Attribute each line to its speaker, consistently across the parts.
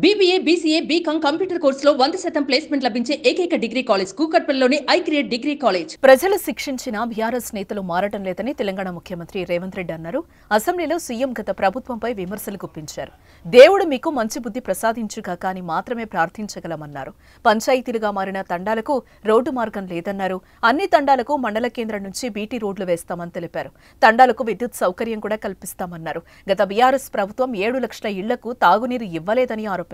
Speaker 1: BBA, BCA, BCom computer కోర్సులో 100% placement లభించే ఏకైక డిగ్రీ కాలేజ్ కూకట్పల్లిలోని ఐక్రియేట్ డిగ్రీ కాలేజ్.
Speaker 2: ప్రజలు శిక్షించిన బీఆర్ఎస్ నేతలు మారటం లేదని తెలంగాణ ముఖ్యమంత్రి రేవంత్ రెడ్డి అన్నారు. అసెంబ్లీలో సీఎం గత ప్రభుత్వంపై విమర్శలు గుప్పించారు. దేవుడు మీకు మంచి బుద్ధి ప్రసాదించుగాక అని మాత్రమే ప్రార్థించగలమన్నారు. పంచాయతీలుగా మారిన తండాలకు రోడ్డు మార్గం లేదన్నారు. అన్ని తండాలకు మండల కేంద్రం నుంచి బీటీ రోడ్లు వేస్తామని తెలిపారు. తండాలకు విద్యుత్ సౌకర్యం కూడా కల్పిస్తామన్నారు. గత బీఆర్ఎస్ ప్రభుత్వం 7 లక్షల ఇళ్లకు తాగునీరు ఇవ్వలేదని ఆరోపించారు.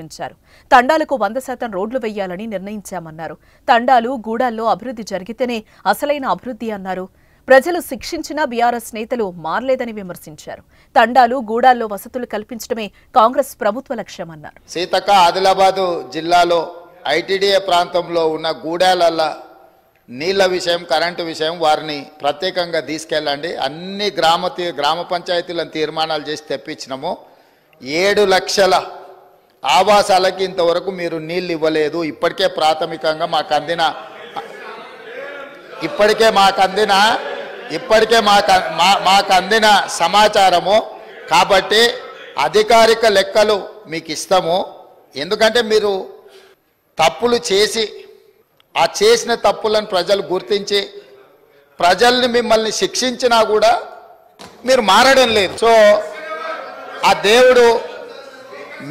Speaker 2: తండాలకు 100% రోడ్లు వేయాలని నిర్ణయించామన్నారు. తండాలు గూడాల్లో అభివృద్ధి జరిగితేనే అసలైన అభివృద్ధి అన్నారు. ప్రజలు శిక్షించిన బీఆర్ఎస్ నేతలు మారలేదని విమర్శించారు. తండాలు గూడాల్లో వసతులు కల్పించడమే కాంగ్రెస్ ప్రభుత్వ లక్ష్యమన్నారు.
Speaker 3: సీతక్క ఆదిలాబాద్ జిల్లాలో ఐటీడీఏ ప్రాంతంలో ఉన్న గూడాలల్ల నీళ్ల విషయం, కరెంటు విషయం వారిని ప్రత్యేకంగా తీసుకెళ్ళండి. అన్ని గ్రామ పంచాయతీలను తీర్మానాలు చేసి తెప్పించినాము. 7 లక్షల ఆవాసాలకి ఇంతవరకు మీరు నీళ్ళు ఇవ్వలేదు. ఇప్పటికే ప్రాథమికంగా మాకు అందిన సమాచారము. కాబట్టి అధికారిక లెక్కలు మీకు ఇస్తాము. ఎందుకంటే మీరు తప్పులు చేసి ఆ చేసిన తప్పులను ప్రజలు గుర్తించి ప్రజల్ని మిమ్మల్ని శిక్షించినా కూడా మీరు మారడం లేదు. సో ఆ దేవుడు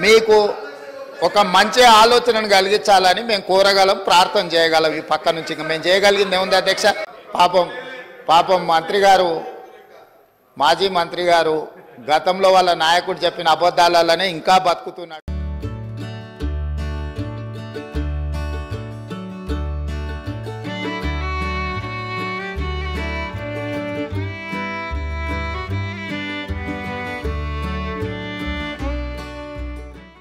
Speaker 3: మీకు ఒక మంచి ఆలోచనను కలిగించాలని మేము కోరగలం, ప్రార్థన చేయగలం. ఈ పక్క నుంచి ఇంకా మేము చేయగలిగింది ఏముంది అధ్యక్ష? పాపం మంత్రి గారు, మాజీ మంత్రి గారు గతంలో వాళ్ళ నాయకుడు చెప్పిన అబద్ధాలనే ఇంకా బతుకుతున్నాడు.